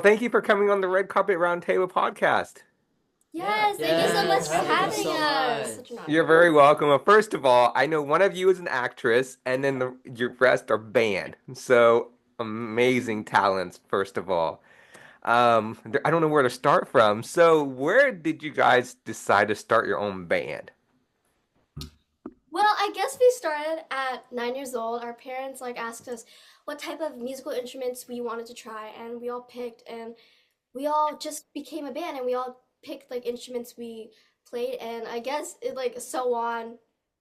thank you for coming on the Red Carpet Roundtable podcast. Yeah, Yes, thank you so thank much you for so having us. Such much. an honor. You're very welcome. Well, first of all, I know one of you is an actress, and then your rest are band. So amazing talents, first of all. I don't know where to start from. So, where did you guys decide to start your own band? Well, I guess we started at 9 years old. Our parents asked us what type of musical instruments we wanted to try, and we all picked, and we all just became a band, and we all picked instruments we played, and I guess it so on.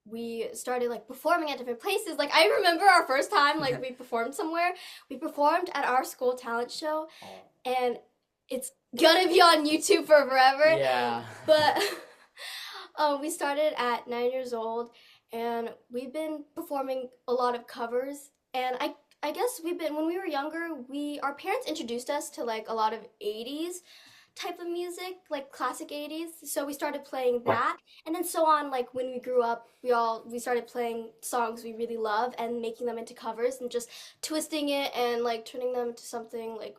We started performing at different places. Like I remember our first time we performed somewhere. We performed at our school talent show, and it's gonna be on YouTube for forever. Yeah. But we started at 9 years old, and we've been performing a lot of covers. And I guess we've been when we were younger. We our parents introduced us to a lot of 80s type of music, like classic 80s. So we started playing that, and then so on. Like when we grew up, we started playing songs we really love and making them into covers and just twisting it and turning them into something like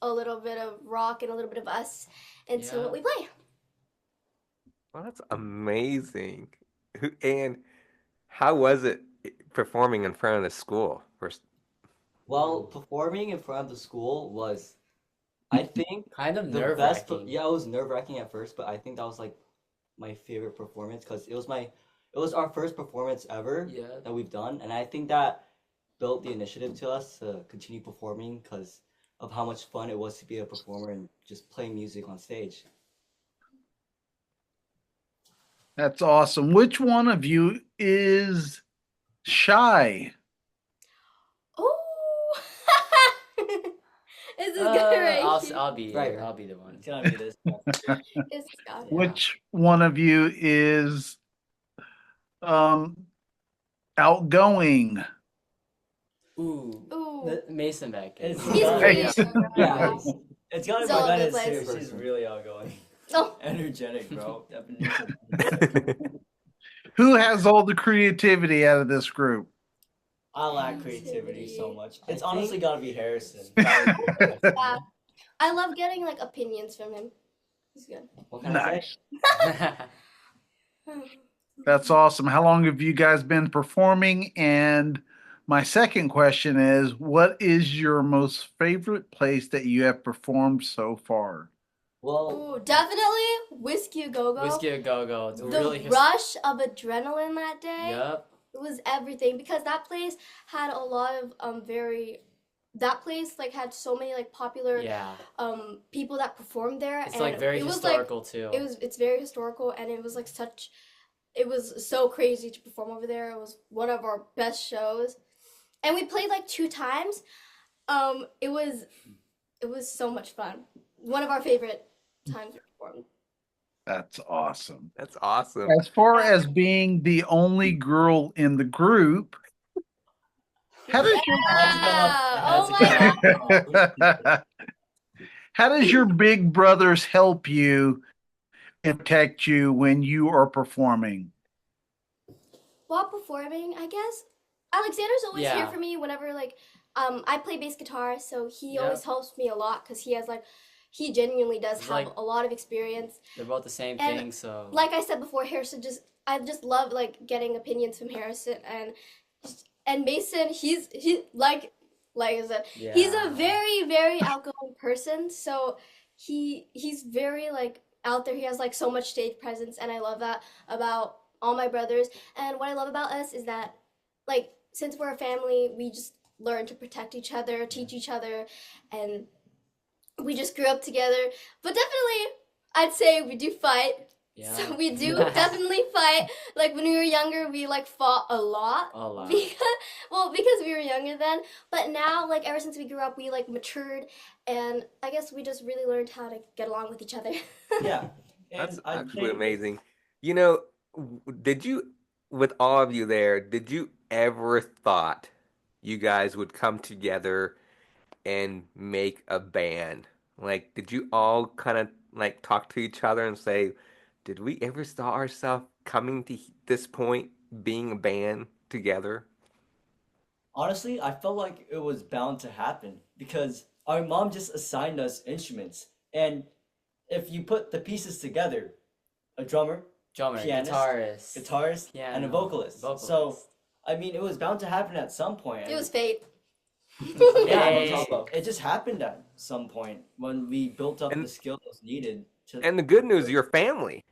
a little bit of rock and a little bit of us into Yeah. what we play. Well, that's amazing. And how was it performing in front of the school? First, Well, performing in front of the school was, I think, Kind of the best. nerve-wracking. Yeah, it was nerve-wracking at first, but I think that was like my favorite performance because it was our first performance ever Yeah. that we've done, and I think that built the initiative to us to continue performing because of how much fun it was to be a performer and just play music on stage. That's awesome. Which one of you is shy? Oh, this is good right I'll here. I'll be Right. I'll be the one. It's gonna be this. It's Scott. Yeah. Which one of you is um outgoing? Ooh. Ooh, Mason back in. It's he's not- pretty. Nice. Yeah, it's gotta It's be all that good is places. too. She's really outgoing, Oh, energetic, bro. Definition. Who has all the creativity out of this group? I lack creativity so much. It's I honestly think- gotta be Harrison. yeah. I love getting opinions from him. He's good. What can I say? Nice. That's awesome. How long have you guys been performing? And my second question is, what is your most favorite place that you have performed so far? Well, Ooh, definitely Whiskey A Go Go. Whiskey a go go. It's The really rush of adrenaline that day. Yep. It was everything because that place had a lot of that place had so many popular Yeah. people that performed there, It's and very it was historical too. it's very historical, and it was it was so crazy to perform over there. It was one of our best shows, and we played 2 times. It was so much fun. One of our favorite times we performed. That's awesome. That's awesome. As far as being the only girl in the group, how does Yeah! Oh my your how does your big brothers help you and protect you when you are performing? While performing, I guess Alexander's always here Yeah. for me whenever I play bass guitar, so he Yeah. always helps me a lot because he has he genuinely does It's have a lot of experience. They're both the same And, thing, so Like I said before, Harrison I just love getting opinions from Harrison and Mason. He like I said, he's a Yeah. very outgoing person. So he's very out there. He has so much stage presence, and I love that about all my brothers. And what I love about us is that since we're a family, we just learn to protect each other, teach each other, and we just grew up together. But definitely, I'd say we do fight. yeah. So we do definitely fight. When we were younger, we fought a lot. A lot. Because we were younger then. But now, ever since we grew up, we matured, and I guess we just really learned how to get along with each other. yeah. That's And I'd actually say- amazing. You know, did you, with all of you there, did you ever thought you guys would come together and make a band? Like, did you all kind of talk to each other and say, did we ever saw ourselves coming to this point, being a band together? Honestly, I felt like it was bound to happen because our mom just assigned us instruments, and if you put the pieces together, a drummer, Drummer, pianist, guitarist, guitarist, and a piano, vocalist. So, vocalist. I mean, it was bound to happen at some point. It And was fate. yeah, Hey. it just happened at some point when we built up the And skills needed to. and the good news, your family.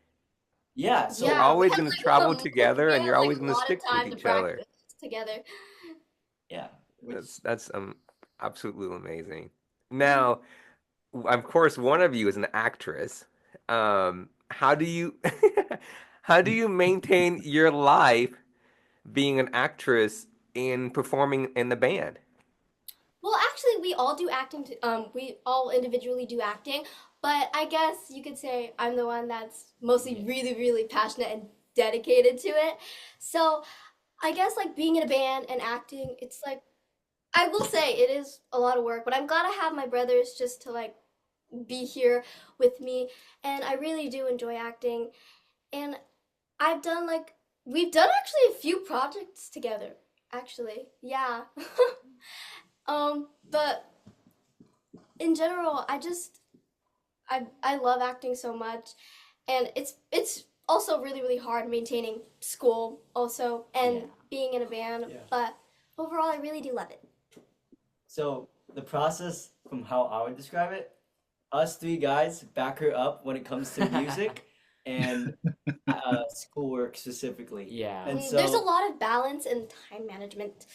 Yeah, You're so Yeah, we always had going to travel together, we and had you're like always a going to lot of stick with time to each other. practice together. yeah, which That's absolutely amazing. Mhm. Now, of course, one of you is an actress. How do you how do you maintain your life being an actress and performing in the band? Well, actually, we all do acting. We all individually do acting, but I guess you could say I'm the one that's mostly really, really passionate and dedicated to it. So I guess like being in a band and acting, it's like I will say it is a lot of work, but I'm glad I have my brothers just to like be here with me, and I really do enjoy acting. And I've done like we've done actually a few projects together. Actually, yeah. But in general, I love acting so much, and it's also really really hard maintaining school also and Yeah. being in a band. Yeah. But overall, I really do love it. so the process from how I would describe it, us three guys back her up when it comes to music and schoolwork specifically. Yeah. And There's a so lot of balance and time management.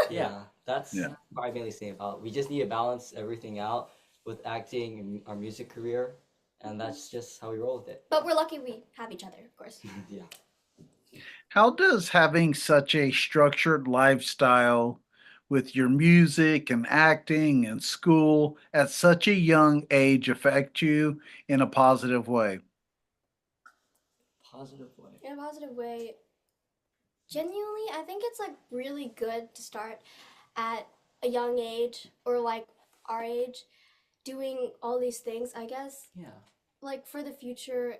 yeah, that's Yeah. what I mainly say about. We just need to balance everything out with acting and our music career, and that's just how we roll with it. But we're lucky we have each other, of course. Yeah. How does having such a structured lifestyle with your music and acting and school at such a young age affect you in a positive way? Positive way. In a positive way, genuinely, I think it's like really good to start at a young age or like our age doing all these things, I guess. Yeah. Like for the future,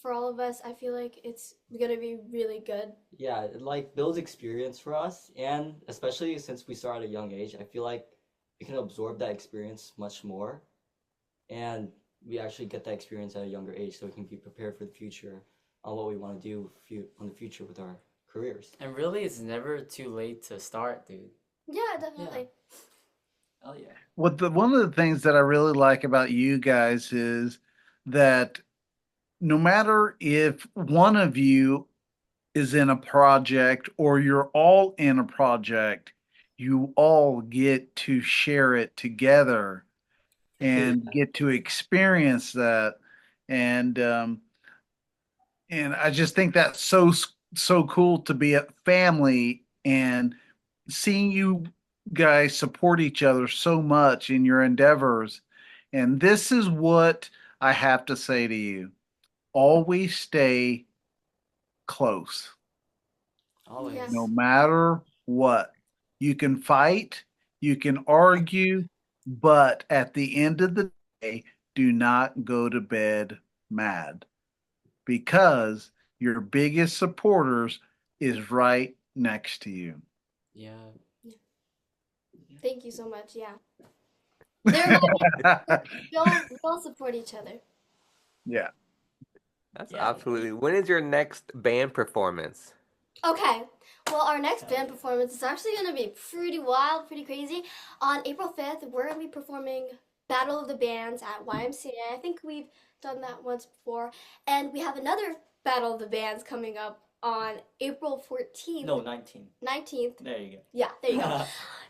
for all of us, I feel like it's gonna be really good. Yeah, it like builds experience for us, and especially since we start at a young age, I feel like we can absorb that experience much more, and we actually get that experience at a younger age, so we can be prepared for the future on what we want to do on the future with our careers. And really, it's never too late to start, dude. Yeah, definitely. Oh yeah. One of the things that I really like about you guys is that no matter if one of you is in a project or you're all in a project, you all get to share it together and get to experience that. And and I just think that's so cool to be a family and seeing you guys support each other so much in your endeavors. And this is what I have to say to you. Always stay close, Yeah. no Always. matter what. You can fight, you can argue, but at the end of the day, do not go to bed mad because your biggest supporters is right next to you. Yeah. Thank you so much. Yeah. They're my we all support each other. Yeah. That's Yeah. absolutely. When is your next band performance? Okay. Well, our next Hell band yeah. performance is actually going to be pretty wild, pretty crazy. On April 5th, we're going to be performing Battle of the Bands at YMCA. I think we've done that once before. And we have another Battle of the Bands coming up on April 14th, No, 19. 19th. There you Yeah, there you go.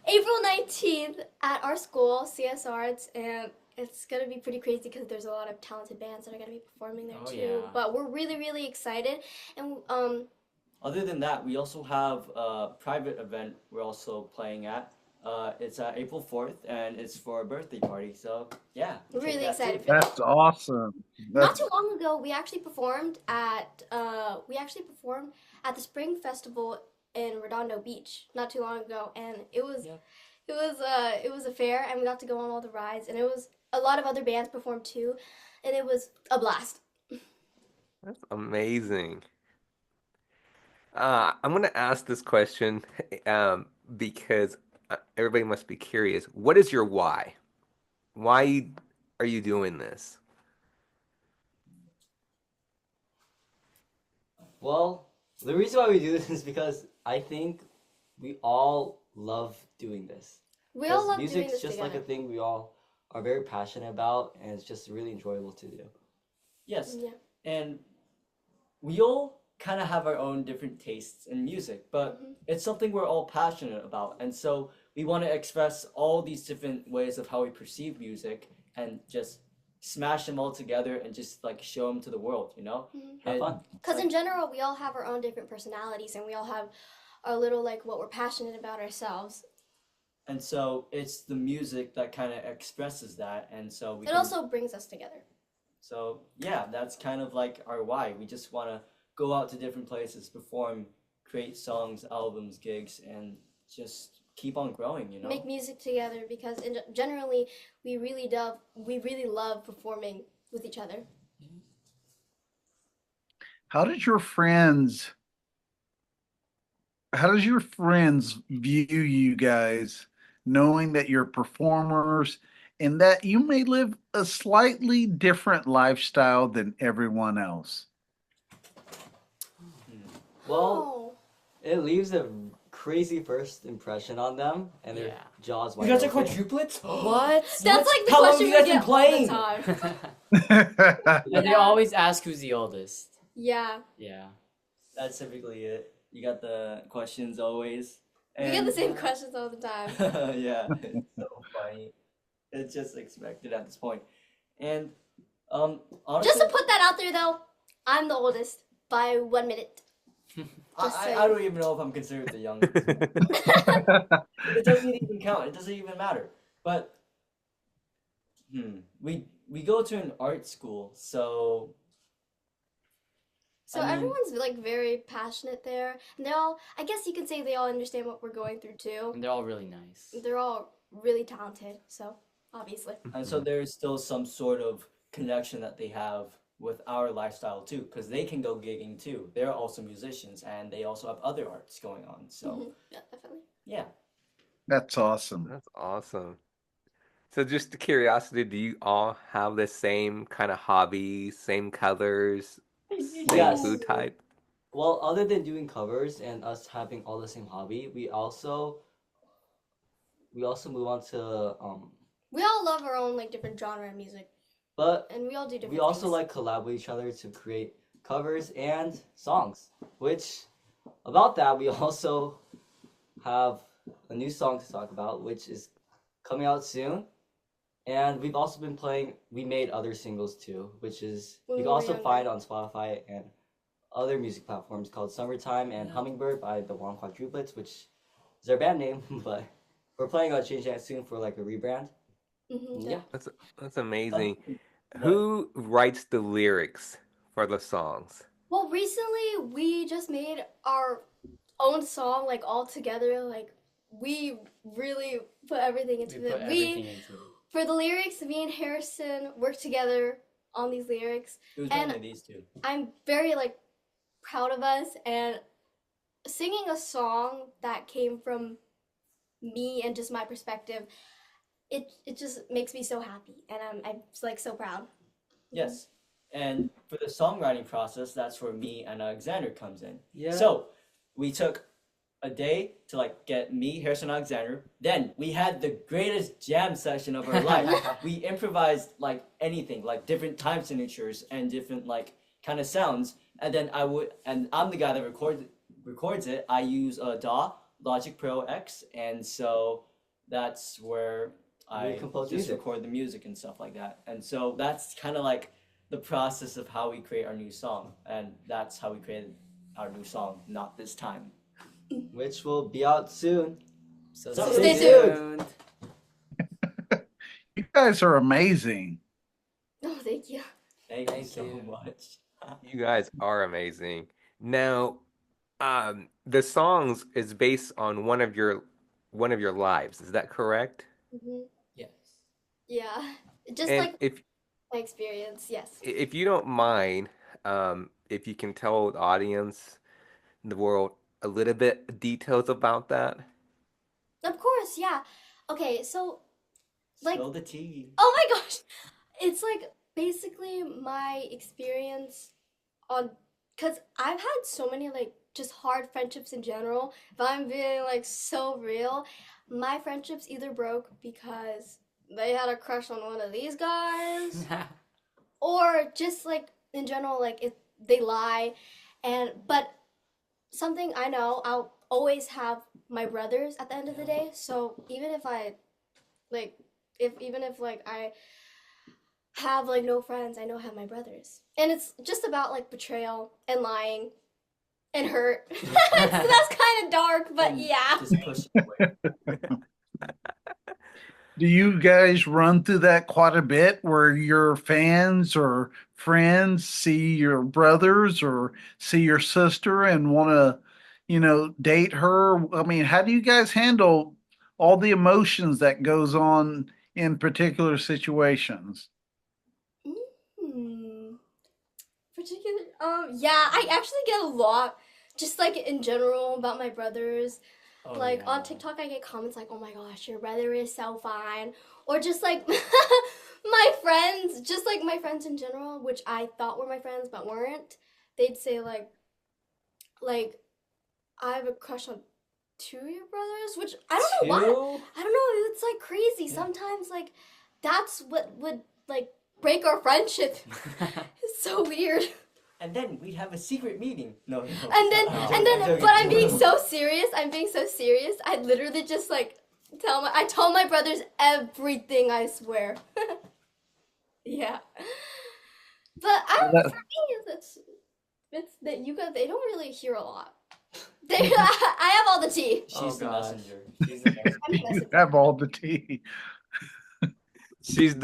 April 19th at our school, CS Arts, and it's going to be pretty crazy because there's a lot of talented bands that are going to be performing there Oh, too. yeah. But we're really, really excited. And Other than that, we also have a private event we're also playing at. It's April 4th, and it's for a birthday party. So yeah, we're check really that excited too. for that. That's awesome. Not That's too long ago, we actually performed at the Spring Festival in Redondo Beach. Not too long ago, and Yep. it was a fair, and we got to go on all the rides, and it was a lot of other bands performed too, and it was a blast. That's amazing. I'm going to ask this question because everybody must be curious. What is your why? Why are you doing this? Well, the reason why we do this is because I think we all love doing this. We all Because love doing music's this just like a together. thing we all are very passionate about, and it's just really enjoyable to do. Yes, Yeah. and we all kind of have our own different tastes in music, but Mhm. it's something we're all passionate about. And so we want to express all these different ways of how we perceive music and just smash them all together and just like show them to the world, you know? Mhm. Have It, fun. it's Because like, in general, we all have our own different personalities, and we all have our little like what we're passionate about ourselves. and so it's the music that kind of expresses that. And so we It can, also brings us together. so yeah, that's kind of like our why. We just want to go out to different places, perform, create songs, albums, gigs, and just keep on growing, you Make know? music together because generally we really love performing with each other. How did your friends, how does your friends view you guys, knowing that you're performers and that you may live a slightly different lifestyle than everyone else? Hmm. Well, Oh, it leaves a crazy first impression on them, and their Yeah. jaws You wide guys are open. quadruplets? What? that's like the How long have question you we guys been get all the playing? time. And they Yeah. always ask who's the oldest. Yeah, Yeah. That's typically it. You got the questions always. we get the And same questions all the time. yeah, it's so funny. It's just expected at this point. And Just honestly, to put that out there, though, I'm the oldest by 1 minute. just I saying. don't even know if I'm considered the youngest. It doesn't even count. It doesn't even matter. But we go to an art school, so So I mean, everyone's like very passionate there, and they all, I guess you can say they all understand what we're going through too. And they're all really nice. They're all really talented, so obviously. and so there's still some sort of connection that they have with our lifestyle too, because they can go gigging too. They're also musicians, and they also have other arts going on. So Yeah, definitely. yeah. That's awesome. That's awesome. So just the curiosity, do you all have the same kind of hobbies, same colors, same Yes. food type? Well, other than doing covers and us having all the same hobby, we also move on to We all love our own like different genre of music, but and we all do different we also things. like collab with each other to create covers and songs. Which about that we also have a new song to talk about, which is coming out soon. And we've also been playing. We made other singles too, which is When you we can were also younger. find on Spotify and other music platforms called "Summertime" and "Hummingbird" by the Quadruplets, which is our band name. But we're planning on changing that soon for like a rebrand. Yeah. That's that's amazing. What? Who writes the lyrics for the songs? Well, recently we just made our own song like all together. Like we really put everything We into put it. everything into it. For the lyrics, me and Harrison worked together on these lyrics. It was And mainly these two. I'm very like proud of us, and singing a song that came from me and just my perspective, it just makes me so happy, and I'm just, like so proud. Yes. And for the songwriting process, that's where me and Alexander comes in. Yeah. So we took a day to like get me, Harrison, and Alexander. Then we had the greatest jam session of our life. We improvised like anything, like different time signatures and different like kind of sounds. And then I'm the guy that records it. I use a DAW, Logic Pro X, and so that's where I compose just music. record the music and stuff like that. And so that's kind of like the process of how we create our new song, and that's how we created our new song. Not this time. Which will be out soon. So So stay tuned. You guys are amazing. Oh, thank you. Thank you Thank so you. much. You guys are amazing. Now, the songs is based on one of your lives. Is that correct? Hmm. Yes. Yeah, just And like my experience. Yes. if you don't mind, if you can tell the audience, the world, a little bit details about that. Of course, yeah. Okay, so Like, Spill the tea. oh my gosh, it's like basically my experience on, because I've had so many like just hard friendships in general. If I'm being like so real, my friendships either broke because they had a crush on one of these guys, or just like in general, like it they lie, and but something I know, I'll always have my brothers at the end of the day. So even if I like, if even if like I have like no friends, I know I have my brothers, and it's just about like betrayal and lying and hurt. So that's kind of dark, but And yeah. just push it away. Do you guys run through that quite a bit where your fans or friends see your brothers or see your sister and want to, date her? I mean, how do you guys handle all the emotions that goes on in particular situations? Hmm. Particular. Yeah, I actually get a lot, just like in general about my brothers. Oh Like yeah. on TikTok, I get comments like, "Oh my gosh, your brother is so fine," or just like my friends, just like my friends in general, which I thought were my friends but weren't. They'd say like I have a crush on two of your brothers, which I don't know why. Two? I don't know. It's like crazy. Yeah. Sometimes like that's what would like break our friendship. It's so weird. And then we'd have a secret meeting. No, no. And then I'm and joking, I'm then joking. but I'm being so serious. I'm being so serious. I literally just like I tell my brothers everything, I swear. Yeah. But I don't know, for me it's that you guys they don't really hear a lot. They I have all the tea. She's Oh, the gosh. messenger. She's the messenger. I'm the You messenger. have all the tea. She's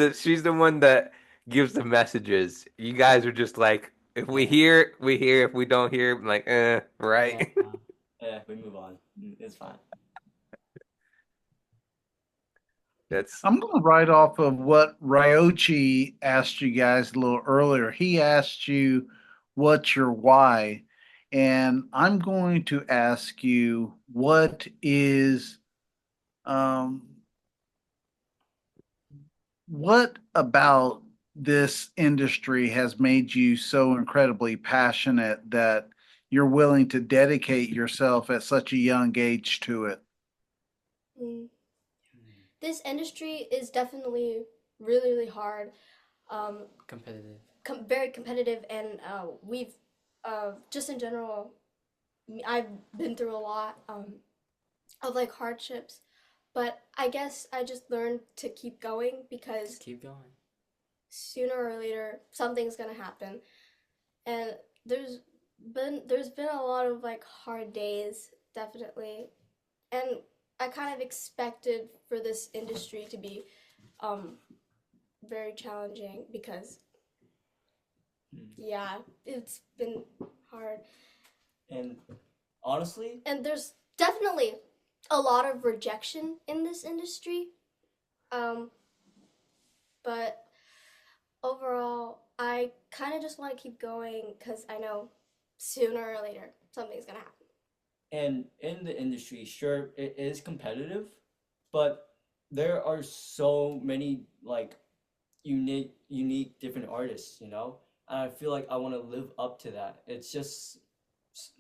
the one that gives the messages. You guys are just like, if we Yeah. hear, we hear. If we don't hear, I'm like, Yeah. right. Yeah, we move on. It's fine. That's I'm going to write off of what Ryochi asked you guys a little earlier. He asked you, what's your why? And I'm going to ask you, um, what about this industry has made you so incredibly passionate that you're willing to dedicate yourself at such a young age to it? Mm. This industry is definitely really, really hard. Um, Competitive. very competitive, and we've just in general, I've been through a lot of like hardships, but I guess I just learned to keep going because Just keep going. sooner or later something's gonna happen, and there's there's been a lot of like hard days, definitely, and I kind of expected for this industry to be um, very challenging because yeah, it's been hard. And honestly, And there's definitely a lot of rejection in this industry. Um, but overall, I kind of just want to keep going because I know sooner or later something's gonna happen. and in the industry, sure, it is competitive, but there are so many like unique different artists, you know? And I feel like I want to live up to that. It's just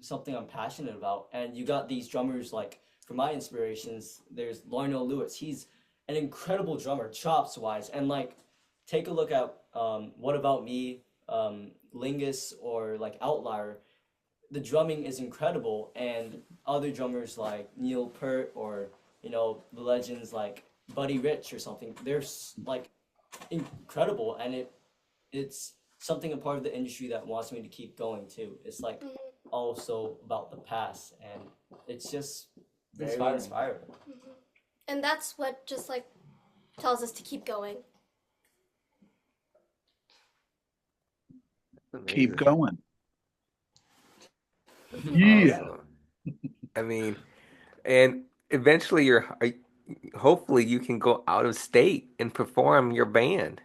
something I'm passionate about. And you got these drummers like for my inspirations, there's Larnell Lewis. He's an incredible drummer, chops wise, and like take a look at What About Me, Lingus, or like Outlier. The drumming is incredible, and other drummers like Neil Peart or the legends like Buddy Rich or something, they're like incredible, and it's something a part of the industry that wants me to keep going too. It's like Mhm, also about the past, and it's just very Inspiring. inspiring. mhm. And that's what just like tells us to keep going. Keep amazing. going. That's Yeah. awesome. I mean, and eventually hopefully you can go out of state and perform your band.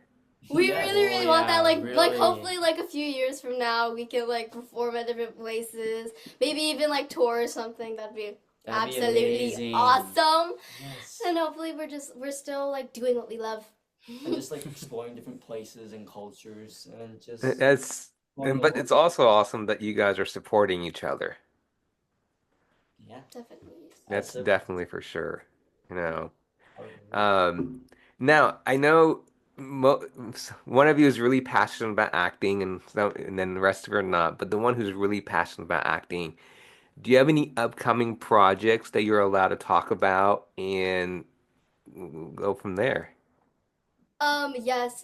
We Yes. really, Oh really want that. yeah, Like really. hopefully, like a few years from now, we can like perform at different places. Maybe even like tour or something. That'd be That'd be absolutely amazing. awesome. Yes. And hopefully we're still like doing what we love. And just like exploring different places and cultures and just That's exploring the but world. it's also awesome that you guys are supporting each other. Yeah. Definitely. That's As a definitely for sure. You know. Totally. Um, Now I know mo one of you is really passionate about acting, and then the rest of you are not. But the one who's really passionate about acting, do you have any upcoming projects that you're allowed to talk about, and we'll go from there? Yes,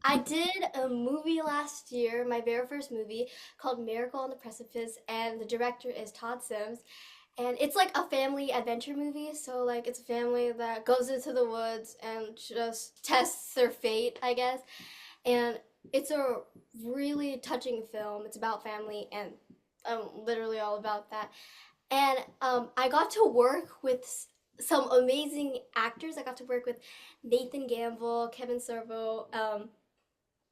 I did a movie last year, my very first movie called Miracle on the Precipice, and the director is Todd Sims. And it's like a family adventure movie, so like it's a family that goes into the woods and just tests their fate, I guess. And it's a really touching film. It's about family and literally all about that. And I got to work with some amazing actors. I got to work with Nathan Gamble, Kevin Sorbo,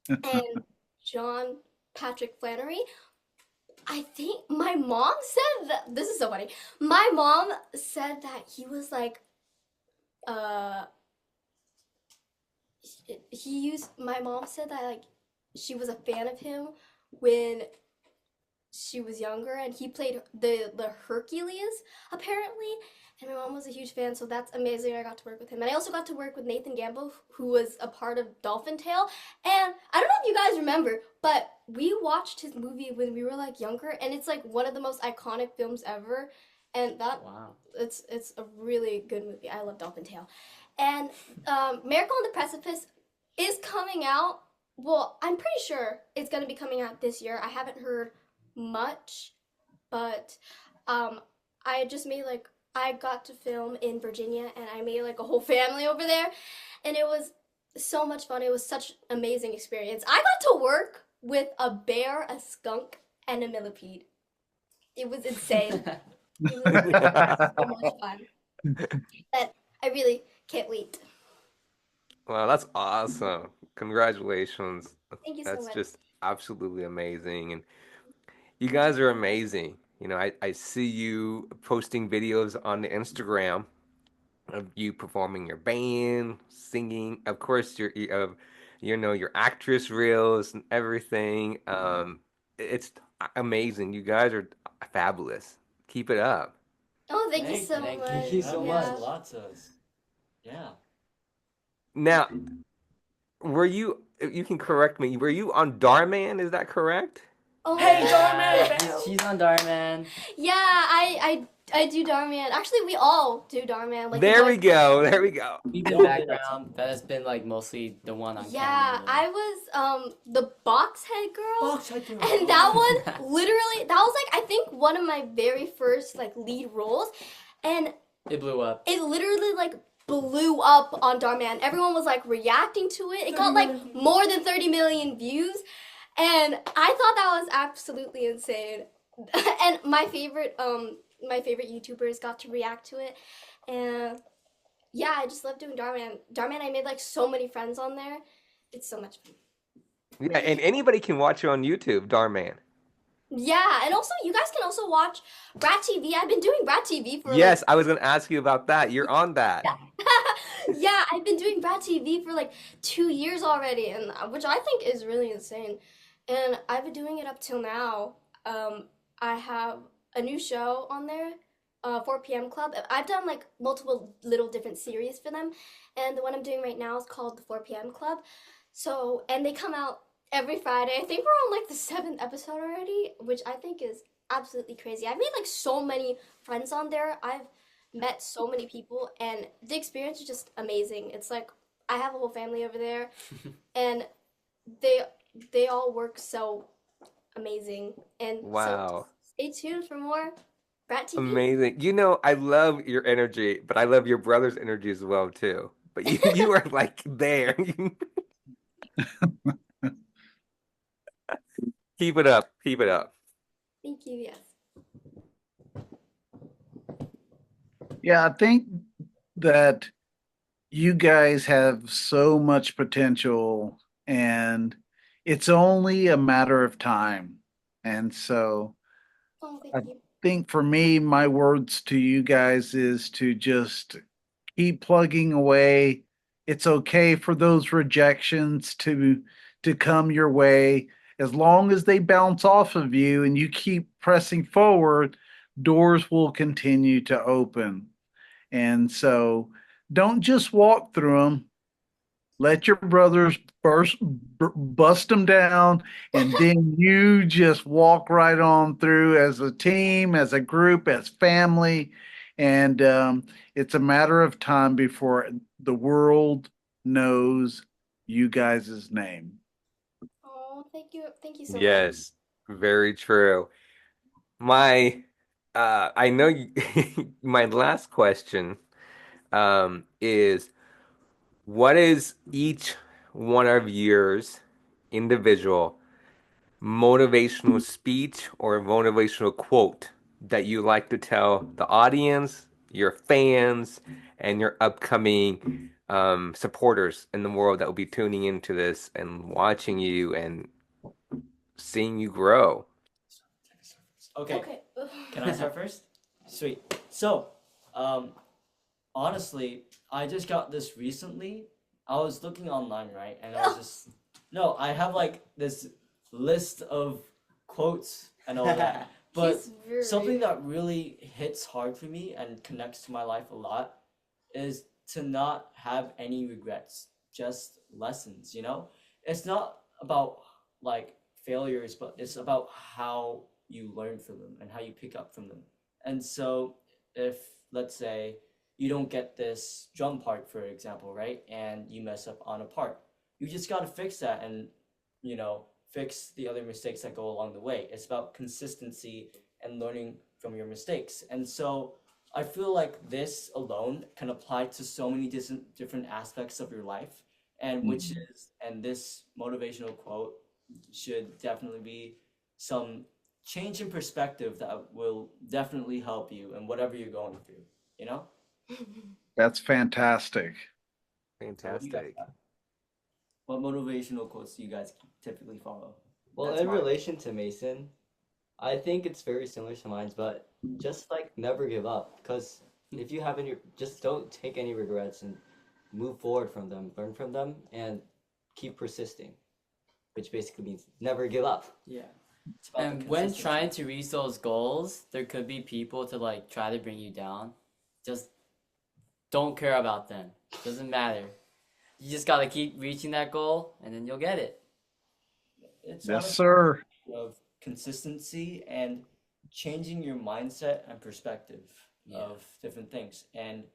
and John Patrick Flannery. I think my mom said that this is so funny. My mom said that he was like uh he used my mom said that like she was a fan of him when she was younger and he played the Hercules apparently, and my mom was a huge fan, so that's amazing. I got to work with him, and I also got to work with Nathan Gamble, who was a part of Dolphin Tale. And I don't know if you guys remember, but we watched his movie when we were like younger, and it's like one of the most iconic films ever, and that Wow. it's a really good movie. I love Dolphin Tale. And Miracle on the Precipice is coming out. Well, I'm pretty sure it's going to be coming out this year. I haven't heard much, but um, I just made like I got to film in Virginia, and I made like a whole family over there, and it was so much fun. It was such an amazing experience. I got to work with a bear, a skunk, and a millipede. It was insane. It was so much fun. That I really can't wait. Wow, that's awesome. Congratulations. Thank you so That's much. just absolutely amazing. And you guys are amazing. I see you posting videos on the Instagram of you performing your band, singing, of course, your actress reels and everything. It's amazing. You guys are fabulous. Keep it up. Oh, thank you Thank so you. Thank much. thank you you. That so means Yeah. a much. lot to us. Yeah. Now, were you can correct me, were you on Darman? Is that correct? Oh my Hey, god. Darman! She's on Darman. Yeah, I do Darman. Actually, we all do Darman. Like the There boys. we go. There we go. We've We been all did that too. background. That has been like mostly the one on camera Yeah, though. I was the box head girl. Box head girl. And that one literally that was like I think one of my very first like lead roles. And It blew up. it literally like blew up on Darman. Everyone was like reacting to it. It got like more than 30 million views. And I thought that was absolutely insane. And my favorite YouTubers got to react to it. And yeah, I just love doing Darman. Darman, I made like so many friends on there. It's so much fun. Yeah, and anybody can watch you on YouTube, Darman. Yeah, and also you guys can also watch Brat TV. I've been doing Brat TV for like Yes, I was going to ask you about that. You're on that. yeah, I've been doing Brat TV for like 2 years already, and which I think is really insane. And I've been doing it up till now. I have a new show on there, 4 p.m. Club. I've done like multiple little different series for them, and the one I'm doing right now is called the 4 p.m. Club. So, and they come out every Friday. I think we're on like the seventh episode already, which I think is absolutely crazy. I've made like so many friends on there. I've met so many people, and the experience is just amazing. It's like I have a whole family over there, and they they all work so amazing. And so Wow. stay tuned for more Brat TV. Amazing. I love your energy, but I love your brother's energy as well too. But you are like there. Keep it up. Keep it up. Thank you. Yes. Yeah, I think that you guys have so much potential, and it's only a matter of time. And so Oh, thank I, you. think for me, my words to you guys is to just keep plugging away. It's okay for those rejections to come your way. As long as they bounce off of you and you keep pressing forward, doors will continue to open. And so don't just walk through them. Let your brothers bust them down, and then you just walk right on through as a team, as a group, as family. And it's a matter of time before the world knows you guys' name. Oh, thank you so much. Yes, very true. My, I know my last question, is what is each one of yours individual motivational speech or motivational quote that you like to tell the audience, your fans, and your upcoming supporters in the world that will be tuning into this and watching you and seeing you grow? Okay, Okay. can I start first? Sweet. So, um, honestly, I just got this recently. I was looking online, right? And I was just no, I have like this list of quotes and all that. But He's very. something that really hits hard for me and connects to my life a lot is to not have any regrets, just lessons, you know? It's not about like failures, but it's about how you learn from them and how you pick up from them. And so if let's say you don't get this drum part, for example, right? And you mess up on a part. You just got to fix that and, fix the other mistakes that go along the way. It's about consistency and learning from your mistakes. And so I feel like this alone can apply to so many different aspects of your life. And and this motivational quote should definitely be some change in perspective that will definitely help you in whatever you're going through, you know? That's fantastic. So what do you guys Fantastic. got? What motivational quotes do you guys typically follow? Well, That's in mine. relation to Mason, I think it's very similar to mine, but just like never give up. Because if you have any, just don't take any regrets and move forward from them, learn from them, and keep persisting, which basically means never give up. Yeah. It's about the And when consistency. trying to reach those goals, there could be people to like try to bring you down. Just don't care about them. Doesn't matter. You just gotta keep reaching that goal, and then you'll get it. It's Yes, honestly sir. of consistency and changing your mindset and perspective Yeah. of different things. And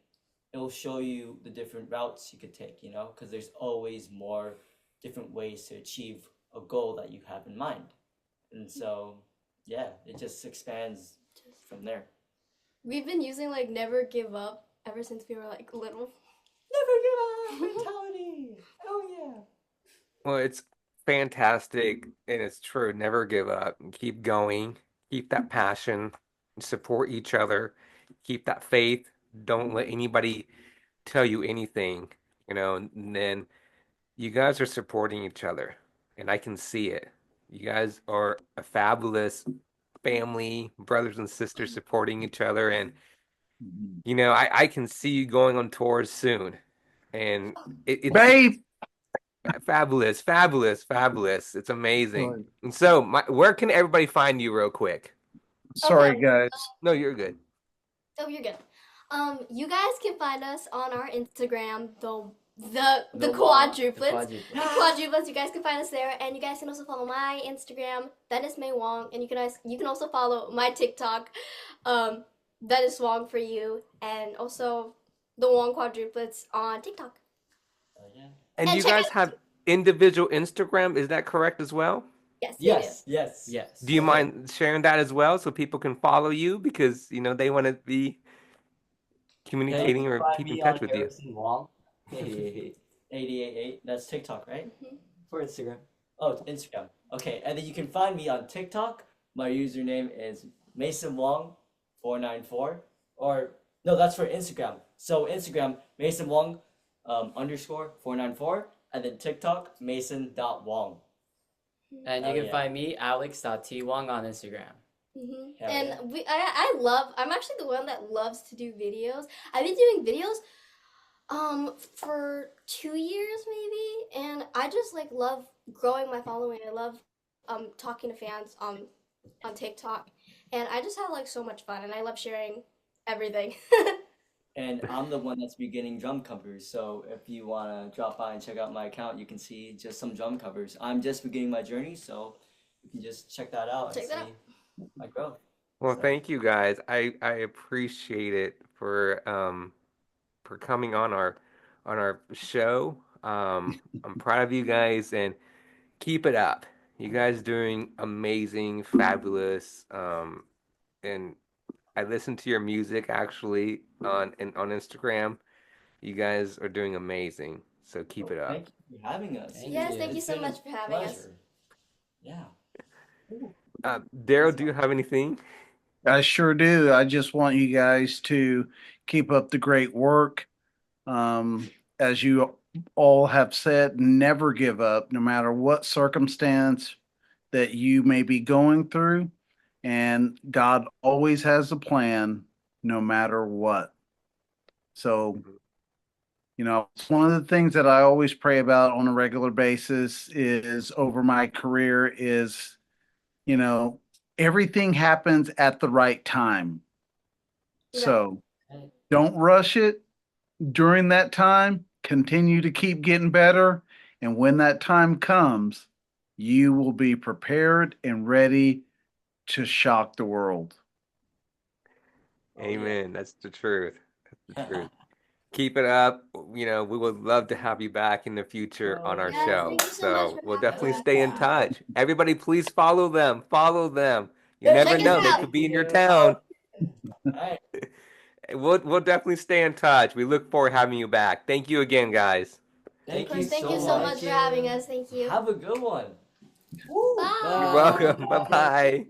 it'll show you the different routes you could take, because there's always more different ways to achieve a goal that you have in mind. And so, yeah, it just expands from there. We've been using like never give up ever since we were like little. Never give up mentality. Oh yeah. Well, it's fantastic and it's true. Never give up and keep going. Keep that passion, support each other, keep that faith. Don't let anybody tell you anything, and then you guys are supporting each other, and I can see it. You guys are a fabulous family, brothers and sisters supporting each other, and I can see you going on tours soon, and it's Babe. fabulous, fabulous, fabulous. It's amazing. And so, where can everybody find you, real quick? Okay. Sorry, guys. No, you're good. Oh, you're good. You guys can find us on our Instagram, the quadruplets. The quadruplets. You guys can find us there, and you guys can also follow my Instagram. That is May Wong, and you can also follow my TikTok. That is Wong for you, and also the Wong quadruplets on TikTok. Oh yeah. And And you check guys it. have individual Instagram, is that correct as well? Yes. Yes. Yes. Yes. Do you Okay. mind sharing that as well so people can follow you because they want to be Yeah, you communicating can or find keep in me on touch with you? Harrison Wong. Hey, 888. That's TikTok, right? for Instagram. Oh, it's Instagram. Okay, and then you can find me on TikTok. My username is Mason Wong 494. Or no, that's for Instagram. So Instagram Mason Wong underscore 494, and then TikTok Mason.Wong. And you Oh, can yeah. find me, Alex.twong on Instagram. Hell And yeah. I'm actually the one that loves to do videos. I've been doing videos for 2 years maybe, and I just like love growing my following. I love talking to fans on TikTok, and I just have like so much fun, and I love sharing everything. And I'm the one that's beginning drum covers. So if you want to drop by and check out my account, you can see just some drum covers. I'm just beginning my journey, so you can just check that out and Check that out. see my growth. Well, So thank you guys. I appreciate it for coming on our show. I'm proud of you guys and keep it up. You guys doing amazing, fabulous. And I listen to your music actually on Instagram. You guys are doing amazing. So keep well, it up. thank you for having us. Thank Yes, you. thank you It's so been a much for having us. pleasure. Yeah. Daryl, do you have anything? I sure do. I just want you guys to keep up the great work. As you all have said, never give up, no matter what circumstance that you may be going through. And God always has a plan, no matter what. So, it's one of the things that I always pray about on a regular basis is over my career is, you know, everything happens at the right time. Right. So don't rush it during that time. Continue to keep getting better. And when that time comes, you will be prepared and ready to shock the world. Oh yeah. Amen. That's the truth. That's the truth. Keep it up. We would love to have you back in the future on Oh our Yes, show. thank you so much So for we'll having definitely us. stay in touch. Everybody, please follow them. Follow them. You never Check us know, they out. could thank be in your you. town. All right. We'll definitely stay in touch. We look forward to having you back. Thank you again, guys. Of Thank you course, thank you so so much. much for having us. Thank you. Have a good one. Woo! You're Bye. welcome. Bye. Bye-bye.